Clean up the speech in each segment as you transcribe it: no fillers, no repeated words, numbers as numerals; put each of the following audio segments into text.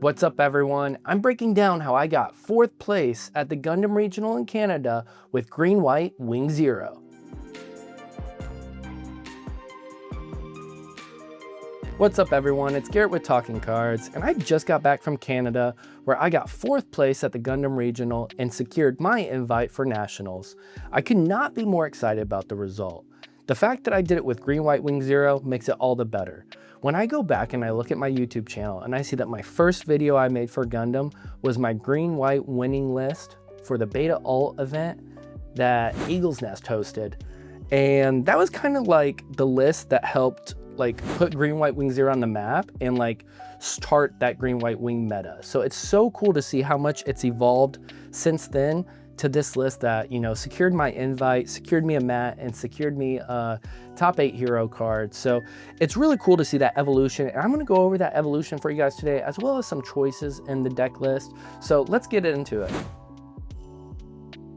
What's up everyone? I'm breaking down how I got 4th place at the Gundam Regional in Canada with Green White Wing Zero. What's up everyone, it's Garrett with Talking Cards, and I just got back from Canada where I got 4th place at the Gundam Regional and secured my invite for Nationals. I could not be more excited about the result. The fact that I did it with Green White Wing Zero makes it all the better. When I go back and I look at my YouTube channel and I see that my first video I made for Gundam was my Green White winning list for the Beta Alt event that Eagle's Nest hosted. And that was kind of like the list that helped put Green White Wing Zero on the map and start that Green White Wing meta. So it's so cool to see how much it's evolved since then to this list that, secured my invite, secured me a mat, and secured me a top 8 hero card. So it's really cool to see that evolution, and I'm gonna go over that evolution for you guys today, as well as some choices in the deck list. So let's get into it.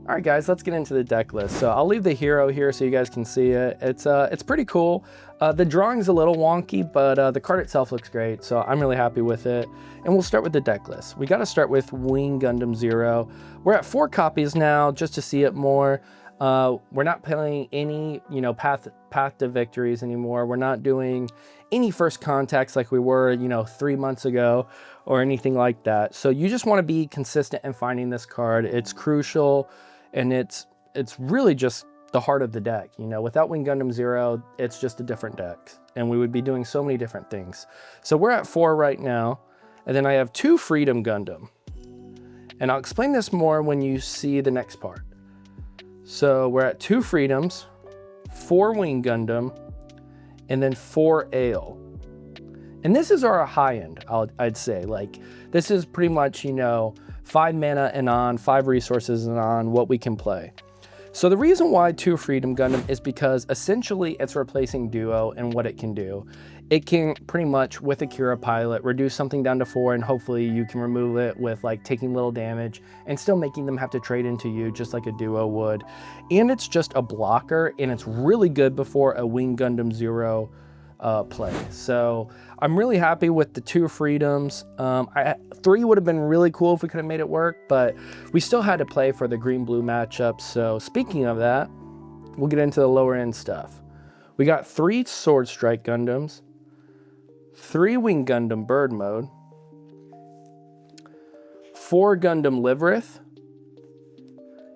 All right guys, let's get into the deck list. So I'll leave the hero here so you guys can see it. It's pretty cool. The drawing's a little wonky, but the card itself looks great, so I'm really happy with it. And we'll start with the deck list. We gotta start with Wing Gundam Zero. We're at 4 copies now, just to see it more. We're not playing any, path to victories anymore. We're not doing any first contacts like we were, 3 months ago or anything like that. So you just wanna be consistent in finding this card. It's crucial. And it's really just the heart of the deck. Without Wing Gundam Zero, it's just a different deck. And we would be doing so many different things. So we're at 4 right now. And then I have 2 Freedom Gundam. And I'll explain this more when you see the next part. So we're at 2 Freedoms, 4 Wing Gundam, and then 4 Ale. And this is our high end, I'd say. This is pretty much, 5 mana and on, 5 resources and on, what we can play. So the reason why 2 Freedom Gundam is because essentially it's replacing Duo and what it can do. It can pretty much, with Akira Pilot, reduce something down to 4, and hopefully you can remove it with taking little damage and still making them have to trade into you just like a Duo would. And it's just a blocker, and it's really good before a Wing Gundam Zero play. So I'm really happy with the 2 Freedoms. 3 would have been really cool if we could have made it work, but we still had to play for the green-blue matchup. So speaking of that, we'll get into the lower end stuff. We got 3 Sword Strike Gundams, 3 Wing Gundam Bird Mode, 4 Gundam Livrith,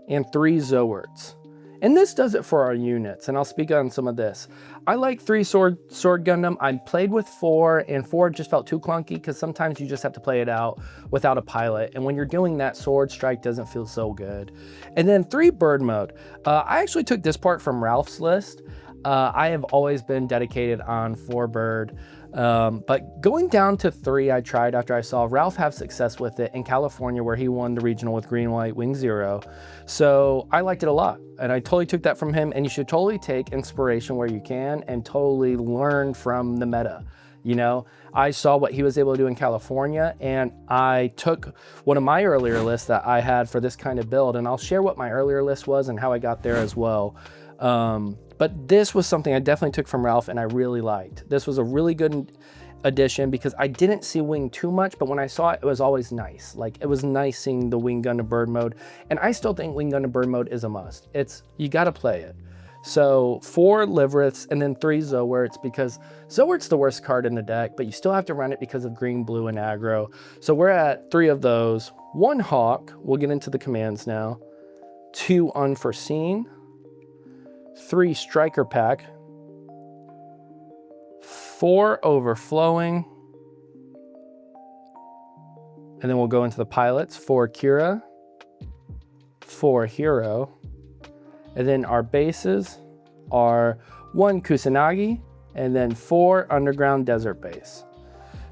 and 3 Zowards. And this does it for our units, and I'll speak on some of this. I like 3 Sword Gundam. I played with 4, and 4 just felt too clunky because sometimes you just have to play it out without a pilot. And when you're doing that, Sword Strike doesn't feel so good. And then 3 Bird Mode. I actually took this part from Ralph's list. I have always been dedicated on 4 Bird. But going down to 3, I tried after I saw Ralph have success with it in California, where he won the regional with Green White Wing Zero. So I liked it a lot, and I totally took that from him. And you should totally take inspiration where you can and totally learn from the meta. I saw what he was able to do in California, and I took one of my earlier lists that I had for this kind of build, and I'll share what my earlier list was and how I got there as well. But this was something I definitely took from Ralph and I really liked. This was a really good addition because I didn't see Wing too much, but when I saw it, it was always nice. It was nice seeing the Wing Gundam Bird Mode, and I still think Wing Gundam Bird Mode is a must. You gotta play it. So 4 Livriths and then 3 Zowards, because Zowards the worst card in the deck, but you still have to run it because of green, blue, and aggro. So we're at 3 of those. 1 Hawk, we'll get into the commands now. 2 Unforeseen. 3 Striker Pack, 4 Overflowing, and then we'll go into the pilots. 4 Kira, 4 Hero, and then our bases are 1 Kusanagi, and then 4 Underground Desert Base.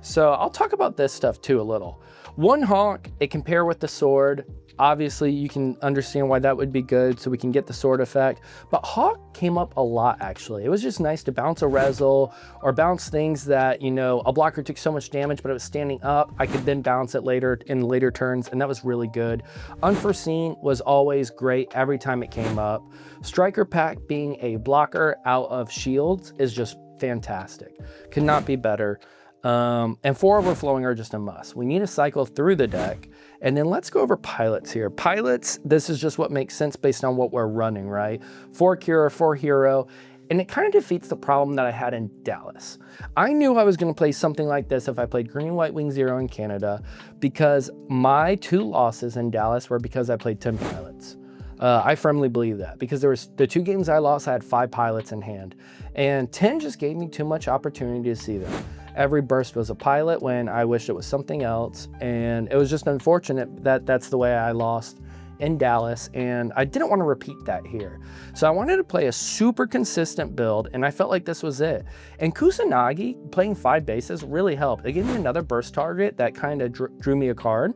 So I'll talk about this stuff too a little. 1 Hawk, it can pair with the sword. Obviously, you can understand why that would be good, so we can get the sword effect. But Hawk came up a lot, actually. It was just nice to bounce a Rezel or bounce things that, a blocker took so much damage, but it was standing up. I could then bounce it later in later turns, and that was really good. Unforeseen was always great every time it came up. Striker Pack being a blocker out of shields is just fantastic. Could not be better. And 4 overflowing are just a must. We need to cycle through the deck. And then let's go over pilots here. Pilots, this is just what makes sense based on what we're running, right? 4 Cure, 4 Hero. And it kind of defeats the problem that I had in Dallas. I knew I was going to play something like this if I played Green White Wing Zero in Canada, because my 2 losses in Dallas were because I played 10 pilots. I firmly believe that, because there was the 2 games I lost, I had 5 pilots in hand, and 10 just gave me too much opportunity to see them. Every burst was a pilot when I wished it was something else, and it was just unfortunate that that's the way I lost in Dallas, and I didn't want to repeat that here. So I wanted to play a super consistent build, and I felt like this was it. And Kusanagi playing 5 bases really helped. It gave me another burst target that kind of drew me a card,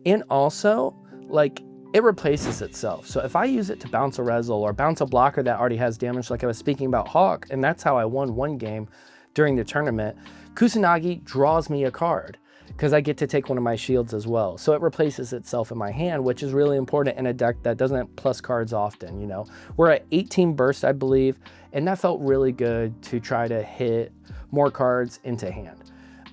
and also like it replaces itself. So if I use it to bounce a Rezel or bounce a blocker that already has damage, like I was speaking about Hawk, and that's how I won 1 game during the tournament, Kusanagi draws me a card, because I get to take one of my shields as well. So it replaces itself in my hand, which is really important in a deck that doesn't have plus cards often, you know. We're at 18 burst, I believe, and that felt really good to try to hit more cards into hand.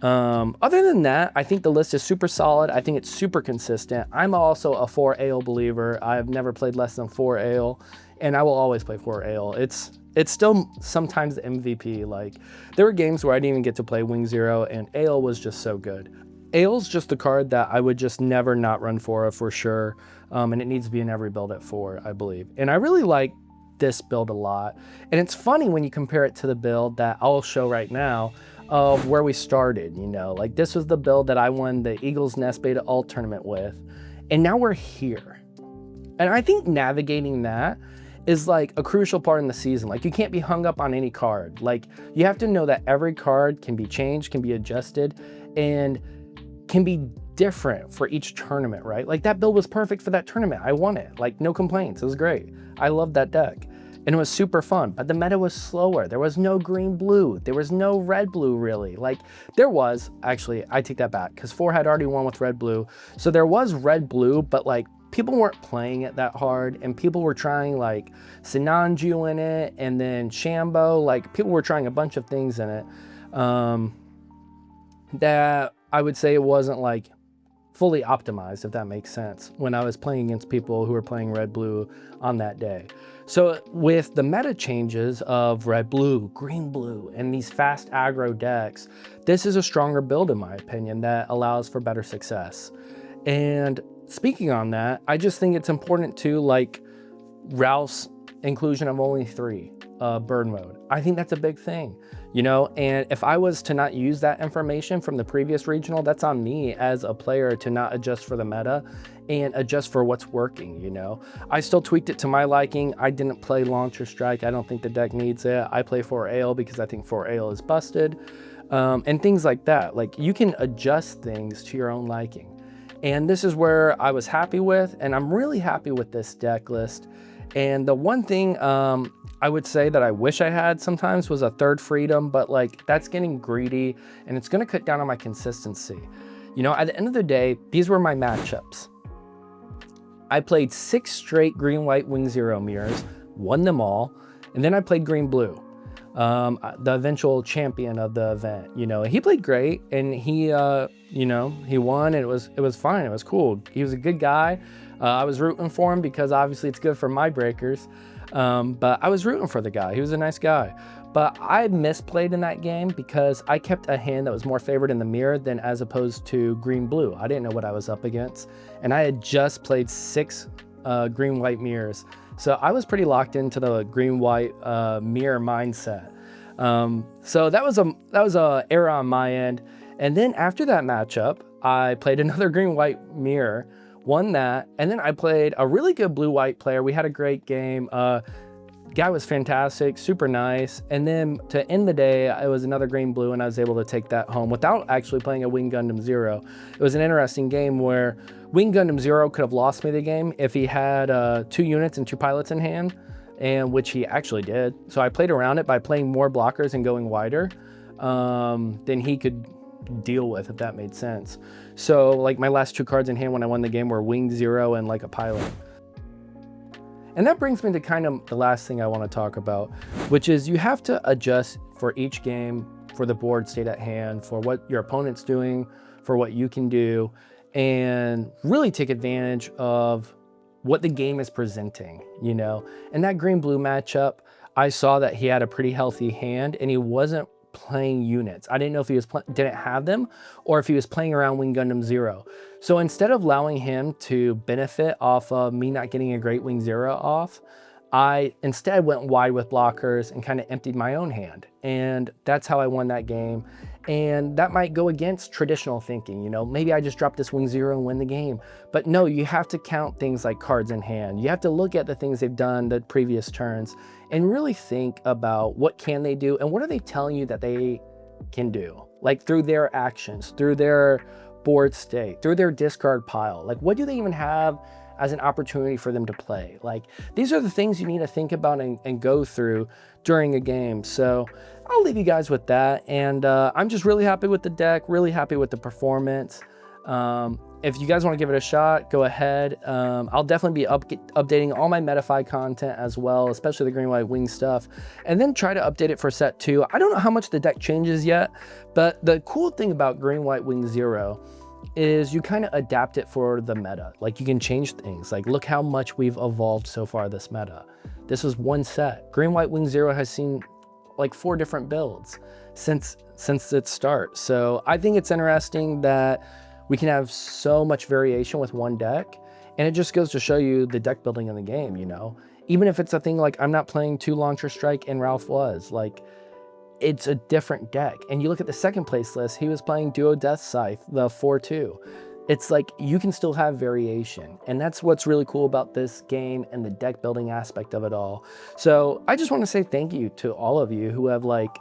Other than that, I think the list is super solid. I think it's super consistent. I'm also a 4 Ale believer. I've never played less than 4 Ale, and I will always play 4 Ale. It's still sometimes the MVP. Like, there were games where I didn't even get to play Wing Zero, and Ale was just so good. Ale's just the card that I would just never not run for sure, and it needs to be in every build at 4, I believe. And I really like this build a lot. And it's funny when you compare it to the build that I'll show right now of where we started, you know. Like, this was the build that I won the Eagles Nest Beta Alt tournament with, and now we're here. And I think navigating that is like a crucial part in the season. Like, you can't be hung up on any card. Like, you have to know that every card can be changed, can be adjusted, and can be different for each tournament, right? Like, that build was perfect for that tournament. I won it, like, no complaints. It was great. I loved that deck, and it was super fun, but the meta was slower. There was no green blue. There was no red blue, really. Like, there was, actually, I take that back, because 4 had already won with red blue. So there was red blue, but like, people weren't playing it that hard, and people were trying like Sinanju in it, and then Shambo. Like, people were trying a bunch of things in it that I would say it wasn't like fully optimized, if that makes sense, when I was playing against people who were playing red blue on that day. So with the meta changes of red blue, green blue, and these fast aggro decks, this is a stronger build in my opinion that allows for better success. And speaking on that, I just think it's important to like Ralph's inclusion of only 3 bird mode. I think that's a big thing, you know, and if I was to not use that information from the previous regional, that's on me as a player to not adjust for the meta and adjust for what's working, you know. I still tweaked it to my liking. I didn't play Launcher Strike. I don't think the deck needs it. I play 4 Ale because I think 4 Ale is busted, and things like that. Like, you can adjust things to your own liking. And this is where I was happy with, and I'm really happy with this deck list. And the one thing I would say that I wish I had sometimes was a 3rd Freedom, but like, that's getting greedy, and it's gonna cut down on my consistency. You know, at the end of the day, these were my matchups. I played 6 straight green, white, wing zero mirrors, won them all, and then I played green, blue. The eventual champion of the event, you know, he played great, and he, you know, he won, and it was fine. It was cool. He was a good guy. I was rooting for him because obviously it's good for my breakers. But I was rooting for the guy. He was a nice guy. But I misplayed in that game because I kept a hand that was more favored in the mirror than as opposed to green, blue. I didn't know what I was up against. And I had just played 6 green, white mirrors. So I was pretty locked into the green, white mirror mindset. So that was a error on my end. And then after that matchup, I played another green, white mirror, won that, and then I played a really good blue-white player. We had a great game. Guy was fantastic, super nice. And then to end the day, it was another green-blue, and I was able to take that home without actually playing a Wing Gundam Zero. It was an interesting game where Wing Gundam Zero could have lost me the game if he had 2 units and 2 pilots in hand, and which he actually did. So I played around it by playing more blockers and going wider than he could deal with, if that made sense. So like, my last 2 cards in hand when I won the game were Wing Zero and like a pilot. And that brings me to kind of the last thing I want to talk about, which is you have to adjust for each game for the board state at hand, for what your opponent's doing, for what you can do, and really take advantage of what the game is presenting, you know? In that green-blue matchup, I saw that he had a pretty healthy hand and he wasn't playing units. I didn't know if he was didn't have them or if he was playing around Wing Gundam Zero. So instead of allowing him to benefit off of me not getting a great Wing Zero off, I instead went wide with blockers and kind of emptied my own hand. And that's how I won that game. And that might go against traditional thinking, you know, maybe I just drop this Wing Zero and win the game. But no, you have to count things like cards in hand. You have to look at the things they've done the previous turns and really think about what can they do and what are they telling you that they can do? Like through their actions, through their board state, through their discard pile. Like what do they even have as an opportunity for them to play? Like these are the things you need to think about and go through during a game. So I'll leave you guys with that. And I'm just really happy with the deck, really happy with the performance. If you guys want to give it a shot, go ahead. I'll definitely be updating all my Metafy content as well, especially the green, white, wing stuff, and then try to update it for set 2. I don't know how much the deck changes yet, but the cool thing about green, white, wing Zero is you kind of adapt it for the meta. Like you can change things. Like look how much we've evolved so far this meta. This was one set. Green, white, wing Zero has seen like 4 different builds since its start. So I think it's interesting that we can have so much variation with one deck, and it just goes to show you the deck building in the game, you know? Even if it's a thing like I'm not playing 2 Launcher Strike and Ralph was, like it's a different deck. And you look at the second place list, he was playing Duo Death Scythe, the 4-2. It's like you can still have variation, and that's what's really cool about this game and the deck building aspect of it all. So I just want to say thank you to all of you who have like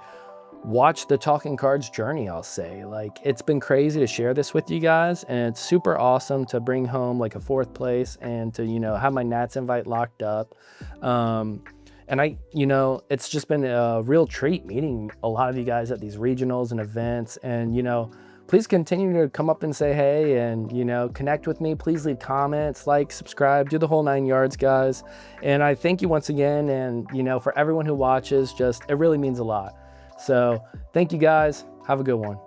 watched the Talking Cards journey. I'll say, like, it's been crazy to share this with you guys, and it's super awesome to bring home like a 4th place and to, you know, have my Nats invite locked up. And you know, it's just been a real treat meeting a lot of you guys at these regionals and events. And, you know, please continue to come up and say hey and, you know, connect with me. Please leave comments, like, subscribe, do the whole 9 yards, guys. And I thank you once again. And, you know, for everyone who watches, just, it really means a lot. So thank you guys. Have a good one.